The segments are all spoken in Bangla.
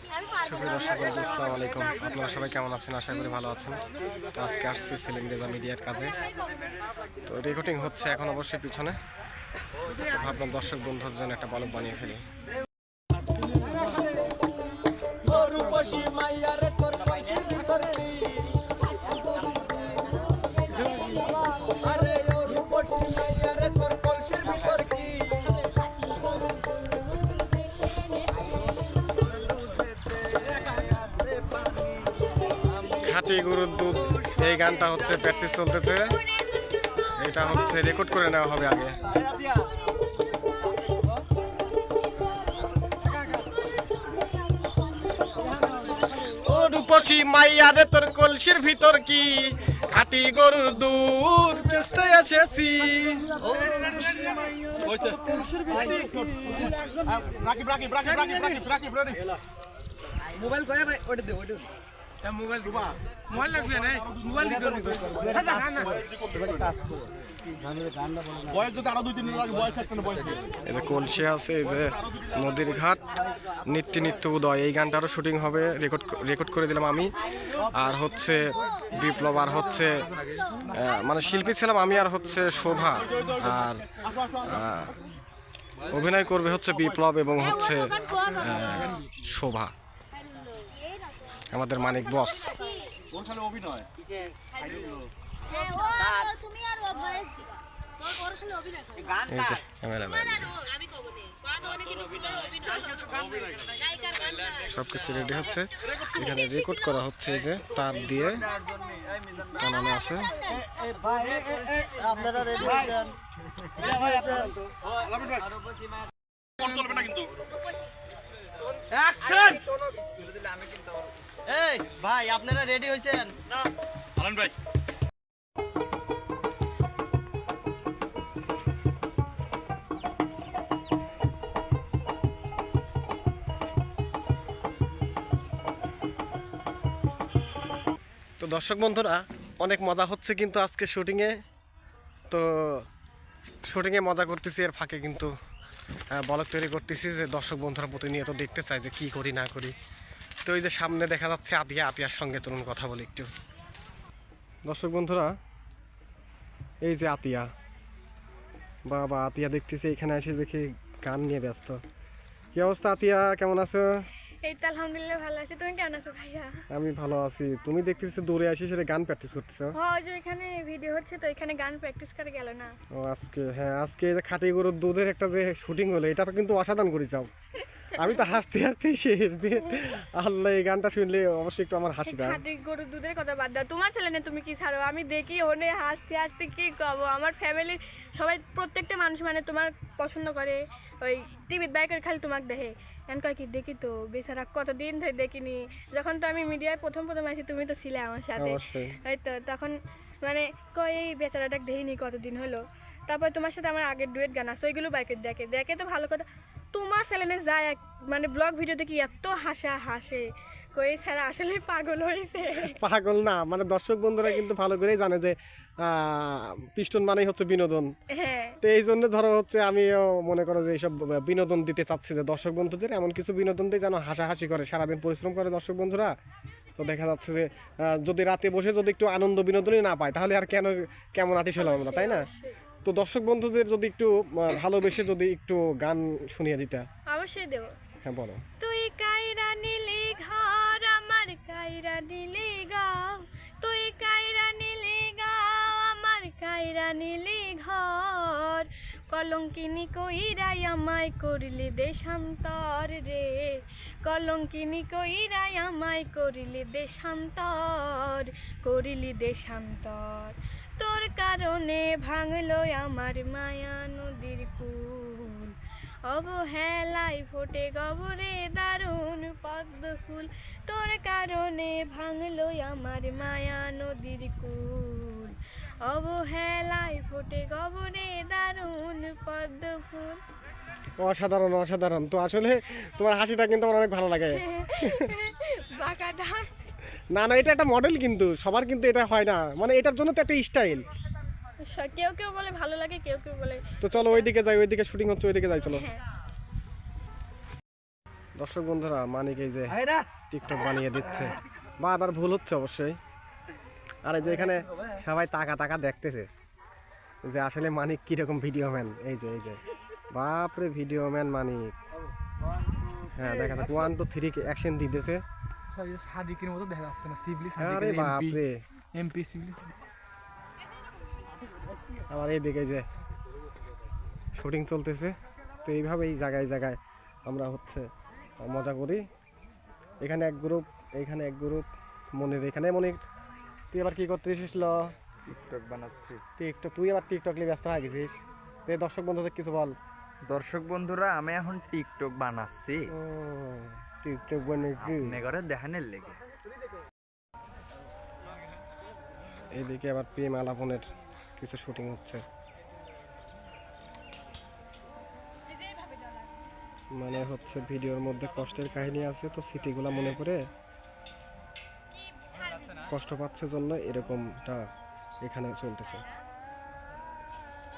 দর্শক বন্ধু আসসালামু আলাইকুম। আপনারা সবাই কেমন আছেন? আশা করি ভালো আছেন। তো আজকে আসছি সেলিম রেজা মিডিয়ার কাজে। তো রেকর্ডিং হচ্ছে এখন অবশ্যই পিছনে। তো ভাবলাম দর্শক বন্ধুর জন্য একটা ব্লগ বানিয়ে ফেলি। খাঁটি গরুর দুধ, এই গানটা হচ্ছে প্র্যাকটিস চলতেছে। এটা হচ্ছে রেকর্ড করে নেওয়া হবে আগে। ও রূপসী মাইয়া রে, তোর কলসির ভিতর কি খাঁটি গরুর দুধ বেচতে এসেছি। মোবাইল করে ভাই ওটা দে ওটা মোবাইল দিবা মোবাইল লাগবে না মোবাইল দিও না কাজ করো গানটা বলো না বয়স যদি আরো 2-3 দিন লাগে বয়স থাকতে না বয়স এই যে কলসি আছে, এই যে নদীর ঘাট, নিত্য নিত্য উদয়, এই গানটারও শুটিং হবে। রেকর্ড করে দিলাম আমি, আর হচ্ছে বিপ্লব, আর হচ্ছে মানে শিল্পী ছিলাম আমি, আর হচ্ছে শোভা, আর অভিনয় করবে হচ্ছে বিপ্লব এবং হচ্ছে শোভা, আমাদের মানিক বস। সবকিছু রেডি হচ্ছে, এখানে রেকর্ড করা হচ্ছে। এই যে তার দিয়ে টানানো আছে। আপনারা রেডি আছেন? চলবে না কিন্তু অ্যাকশন। এই ভাই আপনারা রেডি হইছেন? আলান ভাই তো দর্শক বন্ধুরা, অনেক মজা হচ্ছে কিন্তু আজকে শুটিংয়ে। তো শুটিংয়ে মজা করতেছি, এর ফাঁকে কিন্তু ব্লগ তৈরি করতেছি, যে দর্শক বন্ধুরা প্রতিনিয়ত দেখতে চাই যে কী করি না করি। তো এই যে সামনে দেখা যাচ্ছে আতিয়ার সঙ্গে চলুন কথা বলি একটু। দর্শক বন্ধুরা, এই যে আতিয়া, বাবা আতিয়া দেখতেছি এখানে এসে দেখি গান নিয়ে ব্যস্ত। কি অবস্থা আতিয়া, কেমন আছো? এই তো আলহামদুলিল্লাহ ভালো আছি। তুমি কেমন আছো ভাইয়া? আমি ভালো আছি। তুমি দেখতেছি দৌড়ে আসি, সেটা গান প্র্যাকটিস করতেছো? হ্যাঁ, যে এখানে ভিডিও হচ্ছে তো এখানে গান প্র্যাকটিস করে গেল না। ও আজকে, হ্যাঁ আজকে এই যে খাঁটি গরুর দুধের একটা যে শুটিং হলো, এটা তো কিন্তু অসাধারণ করে যাও। আমি তো হাসতে হাসতেই শেষ, যে আল্লাহ, এই গানটা শুনলে অবশ্যই একটু আমার হাসি পায়। খাঁটি গরুর দুধের কথা বাদ দাও, তোমার ছেলে তুমি কি ছাড়ো, আমি দেখি ওনে হাসতে হাসতে কি কব। আমার ফ্যামিলির সবাই, প্রত্যেকটা মানুষ মানে তোমার পছন্দ করে। ওই টিভির বাইকের খালি তোমাকে দেখে এন কয় কি দেখি তো, বেচারা কতদিন ধরে দেখিনি। যখন তো আমি মিডিয়ায় প্রথম আসি, তুমি তো ছিলে আমার সাথে, এই তো তখন মানে কয় এই বেচারাটাকে দেখিনি কতদিন হলো। তারপর তোমার সাথে আমার আগের ডুয়েট গান আছে, ওইগুলো বাইকের দেখে দেখে তো ভালো কথা। তোমার চ্যানেলে যায় মানে ব্লগ ভিডিও দেখি এত হাসে কই ছাড়া আসলে পাগল হয়েছে। পাগল না, মানে দর্শক বন্ধুরা কিন্তু ভালো করেই জানে যে পিস্টন মানেই হচ্ছে বিনোদন। হ্যাঁ, তো এই জন্য ধরো হচ্ছে আমিও মনে করো যে এইসব বিনোদন দিতে চাচ্ছি, যে দর্শক বন্ধুদের এমন কিছু বিনোদন দিয়ে যেন হাসাহাসি করে, সারাদিন পরিশ্রম করে দর্শক বন্ধুরা। তো দেখা যাচ্ছে যে যদি রাতে বসে যদি একটু আনন্দ বিনোদনই না পায়, তাহলে আর কেমন আর্টিস্ট হলাম আমরা, তাই না? তো দর্শক বন্ধুদের যদি একটু ভালোবেসে যদি একটু গান শুনিয়ে দিতে। অবশ্যই দেবো। হ্যাঁ বলো। তুই কায়রা নীলি ঘর আমার কায়রা নীলি গাও, তুই কায়রা নীলি গাও আমার কায়রা নীলি ঘর, কলঙ্কিনী কইরাই আমায় করলি দেশান্তর রে, কলঙ্কিনী কইরাই আমায় করলি দেশান্তর, করিলি দেশান্তর। তোর কারণে ভাঙলো আমার মায়া নদীর কুল, অবহেলায় ফোটে গবরে দারুণ পদ্ম ফুল, তোর কারণে ভাঙলো আমার মায়া নদীর কুল, অবহেলায় ফোটে গবরে দারুণ পদ্ম ফুল। অসাধারণ অসাধারণ। তো আসলে তোমার হাসিটা কিন্তু আমার অনেক ভালো লাগে। বাঁকাটা না না, এটা একটা মডেল, কিন্তু সবার কিন্তু এটা হয় না, মানে এটার জন্য তো একটা স্টাইল। কেউ কেউ বলে ভালো লাগে, কেউ কেউ বলে। তো চলো ওইদিকে যাই, ওইদিকে শুটিং হচ্ছে, ওইদিকে যাই চলো। দর্শক বন্ধুরা মানিক এই যে টিকটক বানিয়ে দিচ্ছে, বারবার ভুল হচ্ছে অবশ্যই। আর এই যে এখানে সবাই তাকা তাকা দেখতেছে যে আসলে মানিক কিরকম ভিডিও ম্যান। এই যে বাপরে ভিডিও ম্যান মানিক। হ্যাঁ দেখা যাচ্ছে 1 2 3 অ্যাকশন দিতেছে। সাদিকের মতো দেখা যাচ্ছে না, সিবলি আরে বাপরে, এমপি সিবলি। আবার এইদিকে যে শুটিং চলতেছে। তো এইভাবে এই জায়গায় জায়গায় আমরা হচ্ছে মজা করি। এখানে এক গ্রুপ, এইখানে এক গ্রুপ, মনির এখানে। মনির তুই আবার কি করতেছিস? টিকটক বানাচ্ছি। টিকটক, তুই আবার টিকটক নিয়ে ব্যস্ত হয়ে গেছিস। তো এই দর্শক বন্ধুদের কিছু বল। দর্শক বন্ধুরা, আমি এখন টিকটক বানাচ্ছি ও টিকটক বানাচ্ছি নেগরে দেখানের লেগে। এইদিকে আবার প্রেম আলাপনের কিছু শুটিং হচ্ছে। মানে হচ্ছে ভিডিওর মধ্যে কষ্টের কাহিনী আছে, তো স্মৃতিগুলো মনে করে কষ্ট পাচ্ছে জন্য এরকমটা এখানে চলতেছে।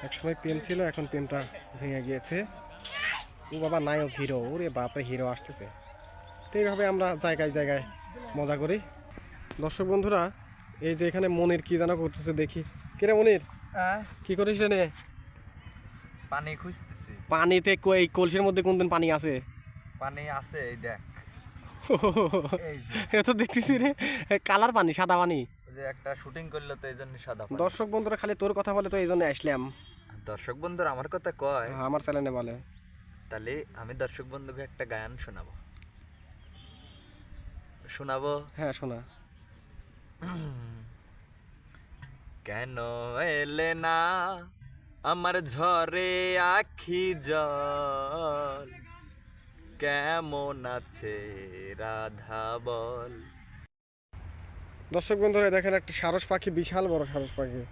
একসময় প্রেম ছিল, এখন প্রেমটা ভেঙে গিয়েছে। ও বাবা নায়ক হিরো, ওরে বাপরে হিরো আসতেছে। তো এইভাবে আমরা জায়গায় জায়গায় মজা করি। দর্শক বন্ধুরা, এই যে এখানে মনির কি যেন করতেছে দেখি। কিরে মনির, কি করিস রে? পানি খুঁজতেছি। পানিতে কই, কলসির মধ্যে কোনদিন পানি আছে? পানি আছে, এই দেখ। এই এ তো দেখতেছি রে কালার পানি, সাদা পানি। যে একটা শুটিং করলো তো এই জন্য সাদা পানি। দর্শক বন্ধুরা খালি তোর কথা বলে, তো এই জন্য আসলাম। দর্শক বন্ধুরা আমার কথা কয়, আমার চ্যানেলে বলে। তাহলে আমি দর্শক বন্ধুকে একটা গান শোনাবো। হ্যাঁ শোনা। কেন এলে না আমার ঝরে আখি জল, কেমন আছে রাধা বল। দর্শক বন্ধুরা দেখেন একটা সারস পাখি, বিশাল বড় সারস পাখি।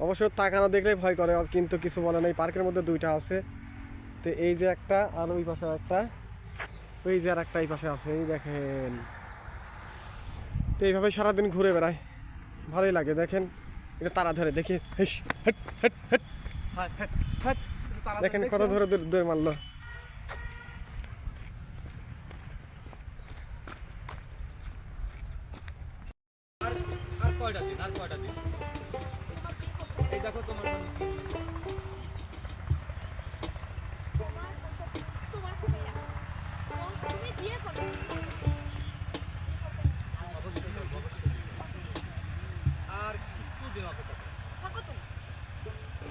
অবশ্য তাকানো দেখলেই ভয় করে, কিন্তু কিছু বলে নাই। পার্কের মধ্যে দুইটা আছে। তো এই যে একটা, আর ওই পাশে একটা, ওই যে আর একটা এই পাশে আছে। এই দেখেন, তো এইভাবে সারাদিন ঘুরে বেড়ায়, ভালোই লাগে। দেখেন এটা তারা ধরে, দেখি দেখেন কত ধরে দৌড় মারলো। আর কয়টা দিন এই দেখো তোমার আর কিছু দিন অপেক্ষা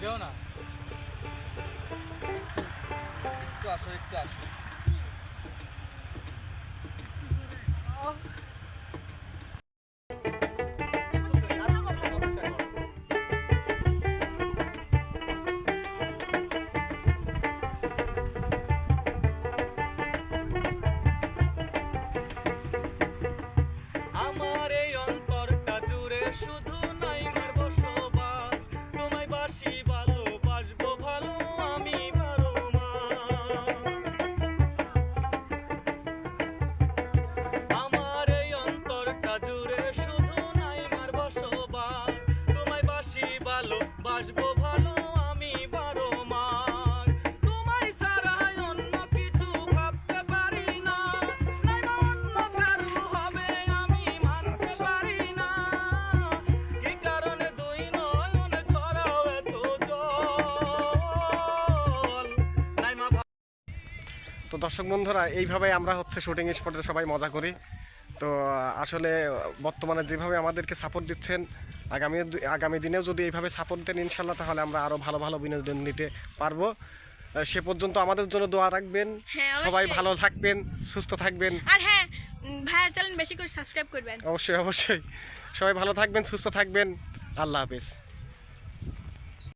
যেও না, একটু আসো। আমার এই অন্তরটা জুড়ে শুধু নাইমার বসবাস, তোমায় বাসি ভালোবাসবো ভালো আমি ভালো মা। আমার এই অন্তরটা জুড়ে শুধু নাইমার বসবাস, তোমায় বাসি ভালোবাসবো ভালো আমি বারো মাস। তোমায় ছাড়া অন্য কিছু ভাবতে পারি না, নাইমা অন্য কারো হবে আমি মানতে পারি না। কি কারণে দুই নয়ন ঝরাও এত জল, নাইমা। তো দর্শক বন্ধুরা, এইভাবে আমরা হচ্ছে শুটিং স্পটে সবাই মজা করি। তো আসলে বর্তমানে যেভাবে আমাদেরকে সাপোর্ট দিচ্ছেন, আগামী দিনেও যদি এইভাবে সাপোর্ট দেন ইনশাল্লাহ, তাহলে আমরা আরও ভালো ভালো বিনোদন নিতে পারবো। সে পর্যন্ত আমাদের জন্য দোয়া রাখবেন। হ্যাঁ, সবাই অবশ্যই। ভালো থাকবেন, সুস্থ থাকবেন। আর হ্যাঁ, ভাইয়ের চ্যানেল বেশি করে সাবস্ক্রাইব করবেন। অবশ্যই অবশ্যই, সবাই ভালো থাকবেন, সুস্থ থাকবেন। আল্লাহ হাফেজ।